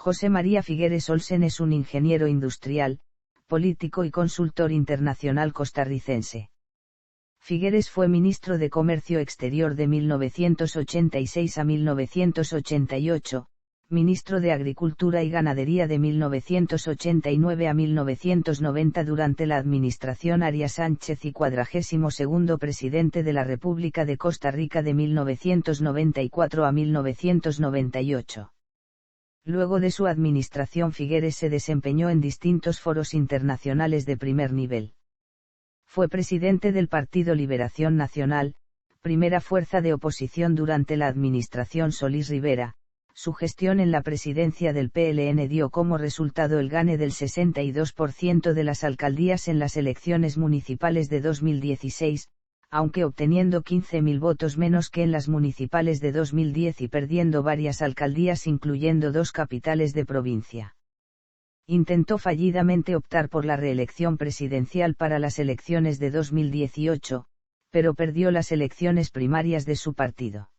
José María Figueres Olsen es un ingeniero industrial, político y consultor internacional costarricense. Figueres fue ministro de Comercio Exterior de 1986 a 1988, ministro de Agricultura y Ganadería de 1989 a 1990 durante la administración Arias Sánchez y 42º presidente de la República de Costa Rica de 1994 a 1998. Luego de su administración Figueres se desempeñó en distintos foros internacionales de primer nivel. Fue presidente del Partido Liberación Nacional, primera fuerza de oposición durante la administración Solís Rivera. Su gestión en la presidencia del PLN dio como resultado el gane del 62% de las alcaldías en las elecciones municipales de 2016, aunque obteniendo 15.000 votos menos que en las municipales de 2010 y perdiendo varias alcaldías incluyendo 2 capitales de provincia. Intentó fallidamente optar por la reelección presidencial para las elecciones de 2018, pero perdió las elecciones primarias de su partido.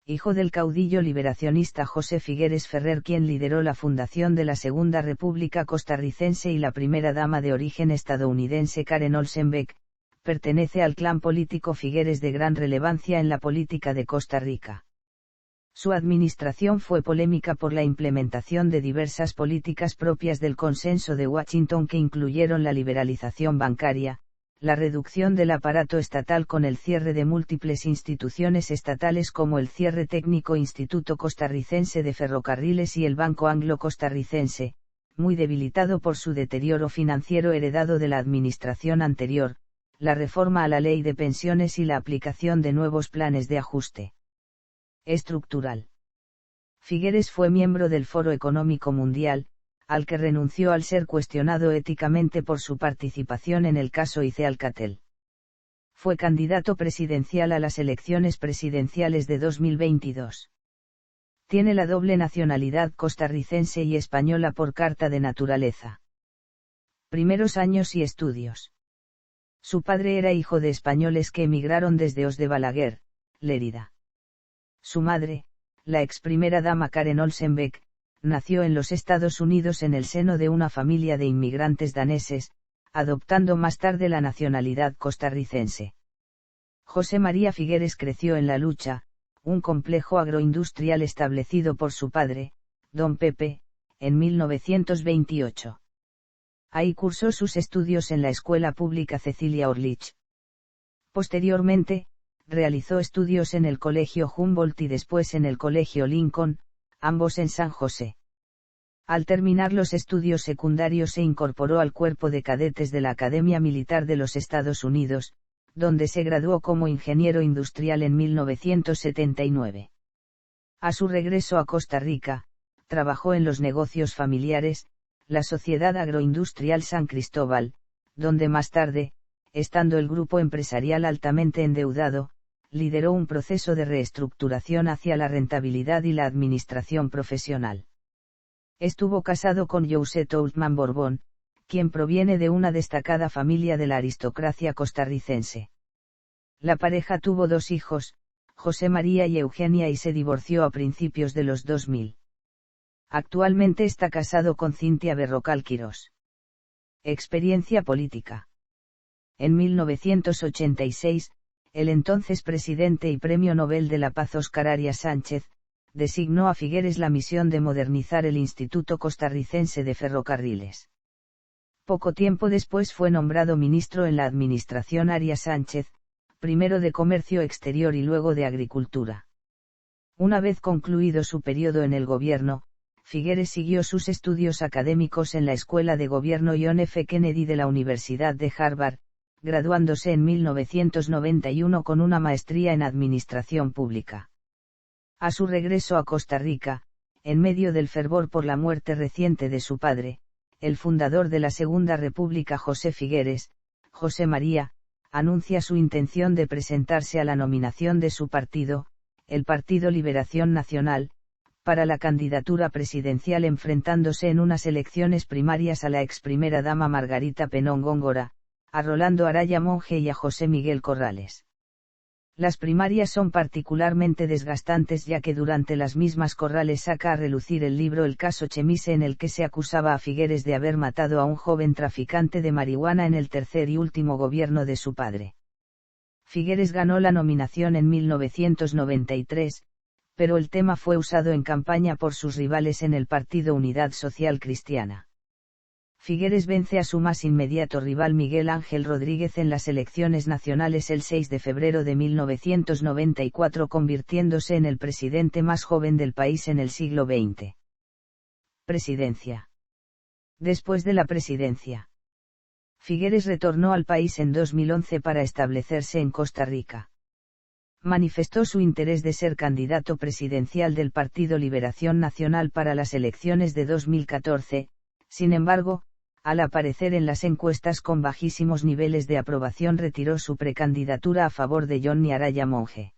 Hijo del caudillo liberacionista José Figueres Ferrer, quien lideró la fundación de la Segunda República Costarricense, y la primera dama de origen estadounidense Karen Olsen Beck, pertenece al clan político Figueres de gran relevancia en la política de Costa Rica. Su administración fue polémica por la implementación de diversas políticas propias del Consenso de Washington que incluyeron la liberalización bancaria, la reducción del aparato estatal con el cierre de múltiples instituciones estatales como el cierre técnico Instituto Costarricense de Ferrocarriles y el Banco Anglo-Costarricense, muy debilitado por su deterioro financiero heredado de la administración anterior, la reforma a la ley de pensiones y la aplicación de nuevos planes de ajuste estructural. Figueres fue miembro del Foro Económico Mundial, al que renunció al ser cuestionado éticamente por su participación en el caso ICE-Alcatel. Fue candidato presidencial a las elecciones presidenciales de 2022. Tiene la doble nacionalidad costarricense y española por carta de naturaleza. Primeros años y estudios. Su padre era hijo de españoles que emigraron desde Os de Balaguer, Lérida. Su madre, la ex primera dama Karen Olsen Beck, nació en los Estados Unidos en el seno de una familia de inmigrantes daneses, adoptando más tarde la nacionalidad costarricense. José María Figueres creció en La Lucha, un complejo agroindustrial establecido por su padre, don Pepe, en 1928. Ahí cursó sus estudios en la Escuela Pública Cecilia Orlich. Posteriormente, realizó estudios en el Colegio Humboldt y después en el Colegio Lincoln, ambos en San José. Al terminar los estudios secundarios se incorporó al cuerpo de cadetes de la Academia Militar de los Estados Unidos, donde se graduó como ingeniero industrial en 1979. A su regreso a Costa Rica, trabajó en los negocios familiares, la Sociedad Agroindustrial San Cristóbal, donde más tarde, estando el grupo empresarial altamente endeudado, lideró un proceso de reestructuración hacia la rentabilidad y la administración profesional. Estuvo casado con Josette Oultman Borbón, quien proviene de una destacada familia de la aristocracia costarricense. La pareja tuvo 2 hijos, José María y Eugenia, y se divorció a principios de los 2000. Actualmente está casado con Cintia Berrocal Quirós. Experiencia política. En 1986, el entonces presidente y Premio Nobel de la Paz Óscar Arias Sánchez, designó a Figueres la misión de modernizar el Instituto Costarricense de Ferrocarriles. Poco tiempo después fue nombrado ministro en la administración Arias Sánchez, primero de Comercio Exterior y luego de Agricultura. Una vez concluido su periodo en el gobierno, Figueres siguió sus estudios académicos en la Escuela de Gobierno John F. Kennedy de la Universidad de Harvard, graduándose en 1991 con una maestría en Administración Pública. A su regreso a Costa Rica, en medio del fervor por la muerte reciente de su padre, el fundador de la Segunda República José Figueres, José María, anuncia su intención de presentarse a la nominación de su partido, el Partido Liberación Nacional, para la candidatura presidencial, enfrentándose en unas elecciones primarias a la ex primera dama Margarita Penón Góngora, a Rolando Araya Monge y a José Miguel Corrales. Las primarias son particularmente desgastantes ya que durante las mismas Corrales saca a relucir el libro El caso Chemise, en el que se acusaba a Figueres de haber matado a un joven traficante de marihuana en el tercer y último gobierno de su padre. Figueres ganó la nominación en 1993, pero el tema fue usado en campaña por sus rivales en el partido Unidad Social Cristiana. Figueres vence a su más inmediato rival Miguel Ángel Rodríguez en las elecciones nacionales el 6 de febrero de 1994, convirtiéndose en el presidente más joven del país en el siglo XX. Presidencia. Después de la presidencia, Figueres retornó al país en 2011 para establecerse en Costa Rica. Manifestó su interés de ser candidato presidencial del Partido Liberación Nacional para las elecciones de 2014, sin embargo, al aparecer en las encuestas con bajísimos niveles de aprobación, retiró su precandidatura a favor de Johnny Araya Monge.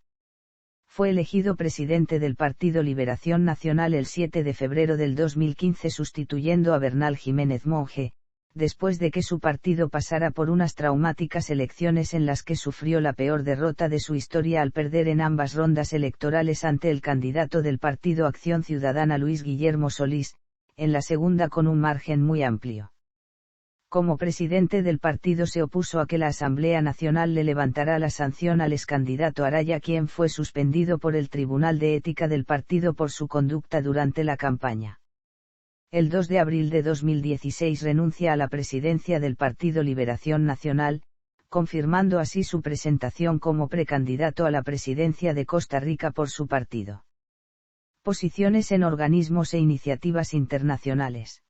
Fue elegido presidente del Partido Liberación Nacional el 7 de febrero del 2015, sustituyendo a Bernal Jiménez Monge, después de que su partido pasara por unas traumáticas elecciones en las que sufrió la peor derrota de su historia al perder en ambas rondas electorales ante el candidato del Partido Acción Ciudadana Luis Guillermo Solís, en la segunda con un margen muy amplio. Como presidente del partido se opuso a que la Asamblea Nacional le levantara la sanción al excandidato Araya, quien fue suspendido por el Tribunal de Ética del partido por su conducta durante la campaña. El 2 de abril de 2016 renuncia a la presidencia del Partido Liberación Nacional, confirmando así su presentación como precandidato a la presidencia de Costa Rica por su partido. Posiciones en organismos e iniciativas internacionales.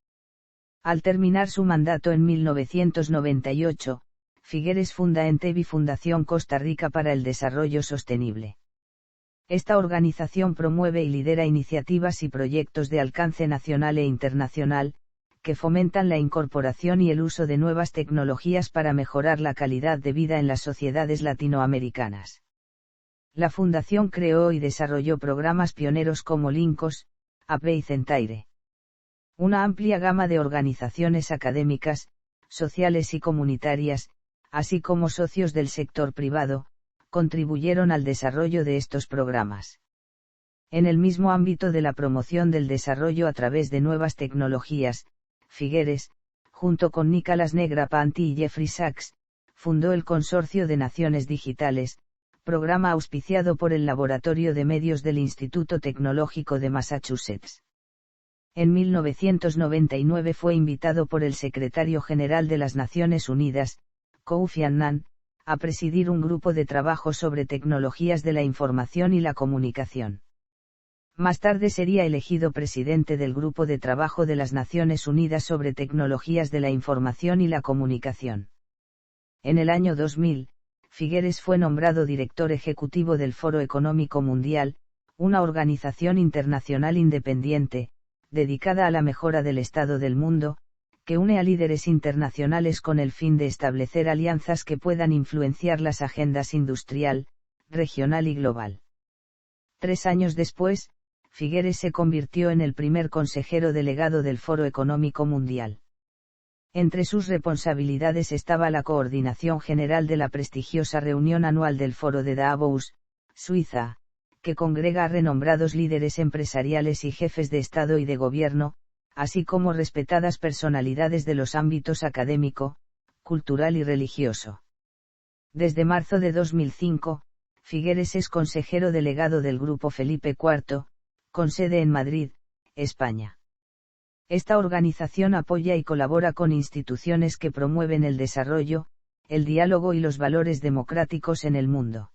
Al terminar su mandato en 1998, Figueres funda Entevi, Fundación Costa Rica para el Desarrollo Sostenible. Esta organización promueve y lidera iniciativas y proyectos de alcance nacional e internacional, que fomentan la incorporación y el uso de nuevas tecnologías para mejorar la calidad de vida en las sociedades latinoamericanas. La Fundación creó y desarrolló programas pioneros como Lincos, AP y Centaire. Una amplia gama de organizaciones académicas, sociales y comunitarias, así como socios del sector privado, contribuyeron al desarrollo de estos programas. En el mismo ámbito de la promoción del desarrollo a través de nuevas tecnologías, Figueres, junto con Nicholas Negroponte y Jeffrey Sachs, fundó el Consorcio de Naciones Digitales, programa auspiciado por el Laboratorio de Medios del Instituto Tecnológico de Massachusetts. En 1999 fue invitado por el secretario general de las Naciones Unidas, Kofi Annan, a presidir un grupo de trabajo sobre tecnologías de la información y la comunicación. Más tarde sería elegido presidente del Grupo de Trabajo de las Naciones Unidas sobre Tecnologías de la Información y la Comunicación. En el año 2000, Figueres fue nombrado director ejecutivo del Foro Económico Mundial, una organización internacional independiente, dedicada a la mejora del estado del mundo, que une a líderes internacionales con el fin de establecer alianzas que puedan influenciar las agendas industrial, regional y global. 3 años después, Figueres se convirtió en el primer consejero delegado del Foro Económico Mundial. Entre sus responsabilidades estaba la coordinación general de la prestigiosa reunión anual del Foro de Davos, Suiza, que congrega a renombrados líderes empresariales y jefes de Estado y de Gobierno, así como respetadas personalidades de los ámbitos académico, cultural y religioso. Desde marzo de 2005, Figueres es consejero delegado del Grupo Felipe IV, con sede en Madrid, España. Esta organización apoya y colabora con instituciones que promueven el desarrollo, el diálogo y los valores democráticos en el mundo.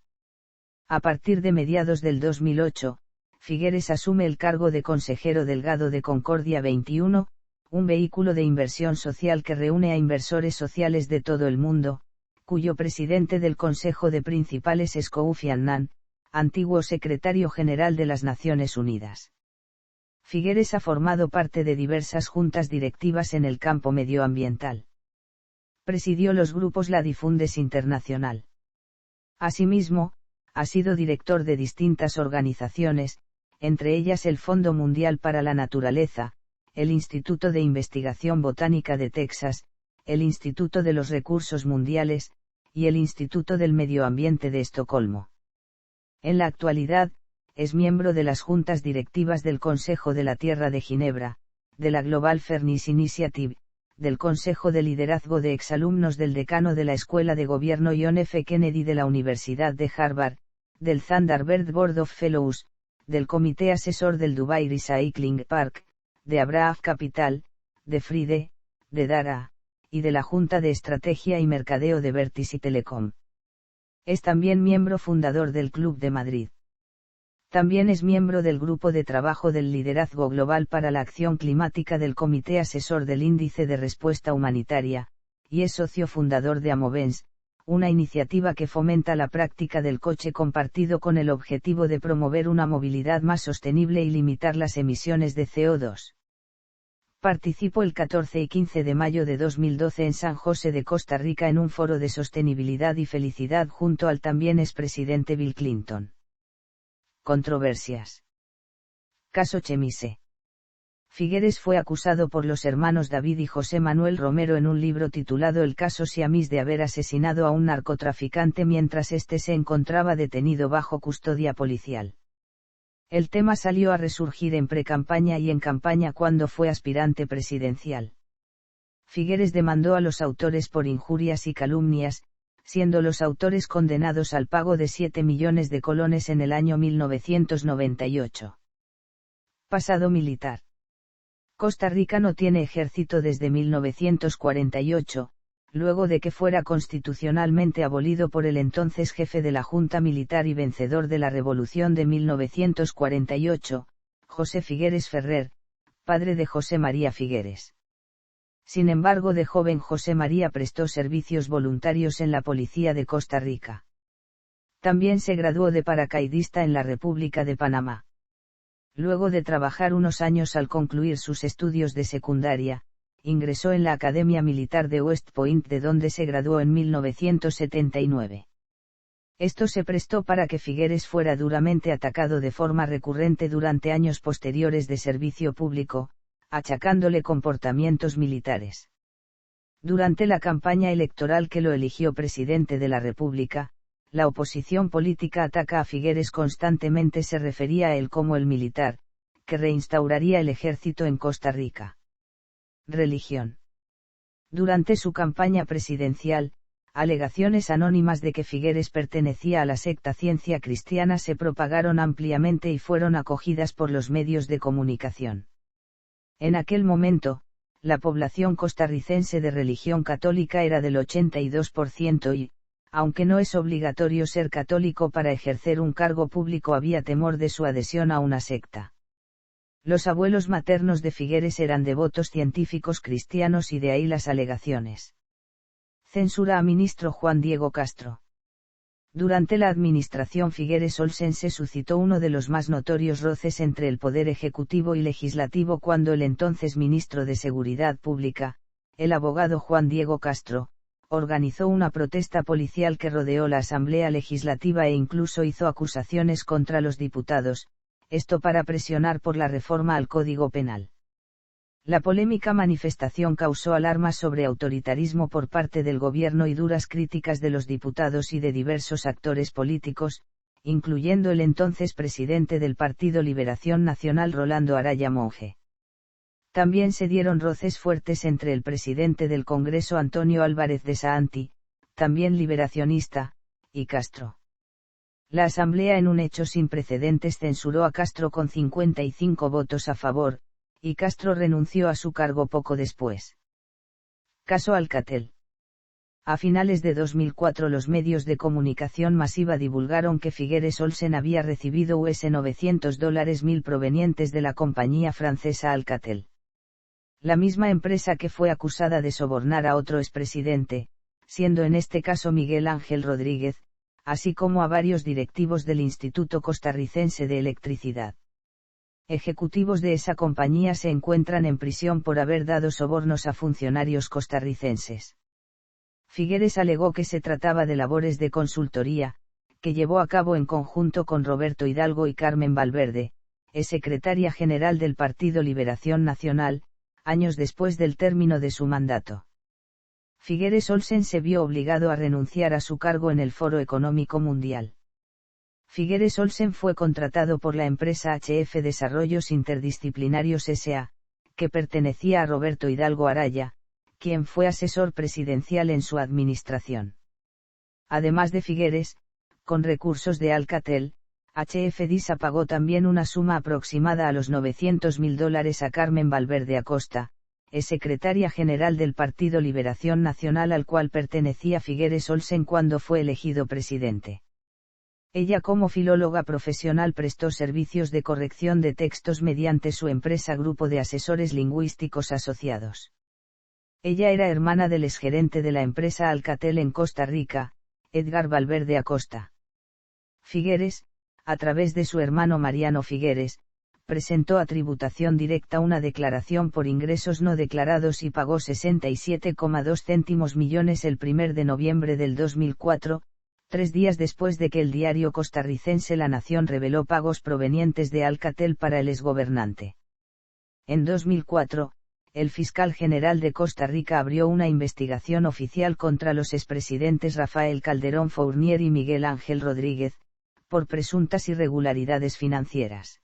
A partir de mediados del 2008, Figueres asume el cargo de consejero delegado de Concordia 21, un vehículo de inversión social que reúne a inversores sociales de todo el mundo, cuyo presidente del Consejo de Principales es Kofi Annan, antiguo secretario general de las Naciones Unidas. Figueres ha formado parte de diversas juntas directivas en el campo medioambiental. Presidió los grupos Latifundes Internacional. Asimismo, ha sido director de distintas organizaciones, entre ellas el Fondo Mundial para la Naturaleza, el Instituto de Investigación Botánica de Texas, el Instituto de los Recursos Mundiales, y el Instituto del Medio Ambiente de Estocolmo. En la actualidad, es miembro de las juntas directivas del Consejo de la Tierra de Ginebra, de la Global Fairness Initiative, del Consejo de Liderazgo de Exalumnos del Decano de la Escuela de Gobierno John F. Kennedy de la Universidad de Harvard, del Thunderbird Board of Fellows, del Comité Asesor del Dubai Recycling Park, de Abraaf Capital, de Fride, de Dara, y de la Junta de Estrategia y Mercadeo de Vertis y Telecom. Es también miembro fundador del Club de Madrid. También es miembro del Grupo de Trabajo del Liderazgo Global para la Acción Climática del Comité Asesor del Índice de Respuesta Humanitaria, y es socio fundador de Amovens, una iniciativa que fomenta la práctica del coche compartido con el objetivo de promover una movilidad más sostenible y limitar las emisiones de CO2. Participó el 14 y 15 de mayo de 2012 en San José de Costa Rica en un foro de sostenibilidad y felicidad junto al también expresidente Bill Clinton. Controversias. Caso Chemise. Figueres fue acusado por los hermanos David y José Manuel Romero en un libro titulado El caso Siamís de haber asesinado a un narcotraficante mientras éste se encontraba detenido bajo custodia policial. El tema salió a resurgir en precampaña y en campaña cuando fue aspirante presidencial. Figueres demandó a los autores por injurias y calumnias, siendo los autores condenados al pago de 7 millones de colones en el año 1998. Pasado militar. Costa Rica no tiene ejército desde 1948, luego de que fuera constitucionalmente abolido por el entonces jefe de la Junta Militar y vencedor de la Revolución de 1948, José Figueres Ferrer, padre de José María Figueres. Sin embargo, de joven José María prestó servicios voluntarios en la Policía de Costa Rica. También se graduó de paracaidista en la República de Panamá. Luego de trabajar unos años al concluir sus estudios de secundaria, ingresó en la Academia Militar de West Point, de donde se graduó en 1979. Esto se prestó para que Figueres fuera duramente atacado de forma recurrente durante años posteriores de servicio público, achacándole comportamientos militares. Durante la campaña electoral que lo eligió presidente de la República, la oposición política ataca a Figueres constantemente, se refería a él como el militar, que reinstauraría el ejército en Costa Rica. Religión. Durante su campaña presidencial, alegaciones anónimas de que Figueres pertenecía a la secta Ciencia Cristiana se propagaron ampliamente y fueron acogidas por los medios de comunicación. En aquel momento, la población costarricense de religión católica era del 82% y, aunque no es obligatorio ser católico para ejercer un cargo público, había temor de su adhesión a una secta. Los abuelos maternos de Figueres eran devotos científicos cristianos y de ahí las alegaciones. Censura a ministro Juan Diego Castro. Durante la administración Figueres Olsen se suscitó uno de los más notorios roces entre el Poder Ejecutivo y Legislativo cuando el entonces ministro de Seguridad Pública, el abogado Juan Diego Castro, organizó una protesta policial que rodeó la Asamblea Legislativa e incluso hizo acusaciones contra los diputados, esto para presionar por la reforma al Código Penal. La polémica manifestación causó alarmas sobre autoritarismo por parte del gobierno y duras críticas de los diputados y de diversos actores políticos, incluyendo el entonces presidente del Partido Liberación Nacional Rolando Araya Monge. También se dieron roces fuertes entre el presidente del Congreso Antonio Álvarez de Saanti, también liberacionista, y Castro. La Asamblea, en un hecho sin precedentes, censuró a Castro con 55 votos a favor, y Castro renunció a su cargo poco después. Caso Alcatel. A finales de 2004 los medios de comunicación masiva divulgaron que Figueres Olsen había recibido $900,000 provenientes de la compañía francesa Alcatel. La misma empresa que fue acusada de sobornar a otro expresidente, siendo en este caso Miguel Ángel Rodríguez, así como a varios directivos del Instituto Costarricense de Electricidad. Ejecutivos de esa compañía se encuentran en prisión por haber dado sobornos a funcionarios costarricenses. Figueres alegó que se trataba de labores de consultoría, que llevó a cabo en conjunto con Roberto Hidalgo y Carmen Valverde, secretaria general del Partido Liberación Nacional, años después del término de su mandato. Figueres Olsen se vio obligado a renunciar a su cargo en el Foro Económico Mundial. Figueres Olsen fue contratado por la empresa HF Desarrollos Interdisciplinarios S.A., que pertenecía a Roberto Hidalgo Araya, quien fue asesor presidencial en su administración. Además de Figueres, con recursos de Alcatel, HF Disa pagó también una suma aproximada a los $900.000 a Carmen Valverde Acosta, secretaria general del Partido Liberación Nacional al cual pertenecía Figueres Olsen cuando fue elegido presidente. Ella como filóloga profesional prestó servicios de corrección de textos mediante su empresa Grupo de Asesores Lingüísticos Asociados. Ella era hermana del exgerente de la empresa Alcatel en Costa Rica, Edgar Valverde Acosta. Figueres, a través de su hermano Mariano Figueres, presentó a tributación directa una declaración por ingresos no declarados y pagó 67,2 céntimos millones el 1 de noviembre del 2004, 3 días después de que el diario costarricense La Nación reveló pagos provenientes de Alcatel para el exgobernante. En 2004, el fiscal general de Costa Rica abrió una investigación oficial contra los expresidentes Rafael Calderón Fournier y Miguel Ángel Rodríguez, por presuntas irregularidades financieras.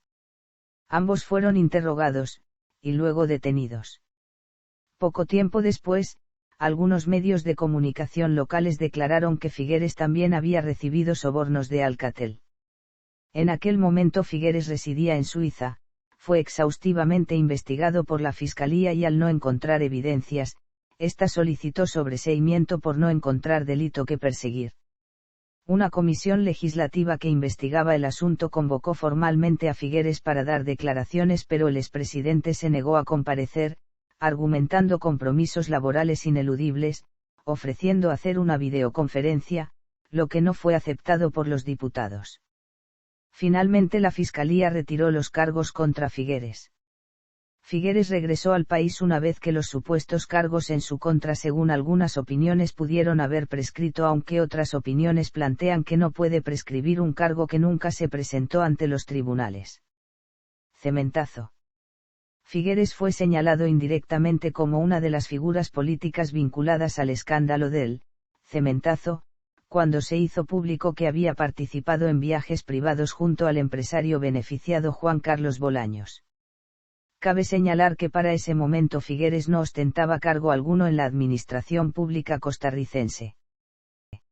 Ambos fueron interrogados, y luego detenidos. Poco tiempo después, algunos medios de comunicación locales declararon que Figueres también había recibido sobornos de Alcatel. En aquel momento Figueres residía en Suiza, fue exhaustivamente investigado por la Fiscalía y al no encontrar evidencias, ésta solicitó sobreseimiento por no encontrar delito que perseguir. Una comisión legislativa que investigaba el asunto convocó formalmente a Figueres para dar declaraciones, pero el expresidente se negó a comparecer, argumentando compromisos laborales ineludibles, ofreciendo hacer una videoconferencia, lo que no fue aceptado por los diputados. Finalmente la Fiscalía retiró los cargos contra Figueres. Figueres regresó al país una vez que los supuestos cargos en su contra según algunas opiniones pudieron haber prescrito, aunque otras opiniones plantean que no puede prescribir un cargo que nunca se presentó ante los tribunales. Cementazo. Figueres fue señalado indirectamente como una de las figuras políticas vinculadas al escándalo del Cementazo, cuando se hizo público que había participado en viajes privados junto al empresario beneficiado Juan Carlos Bolaños. Cabe señalar que para ese momento Figueres no ostentaba cargo alguno en la administración pública costarricense.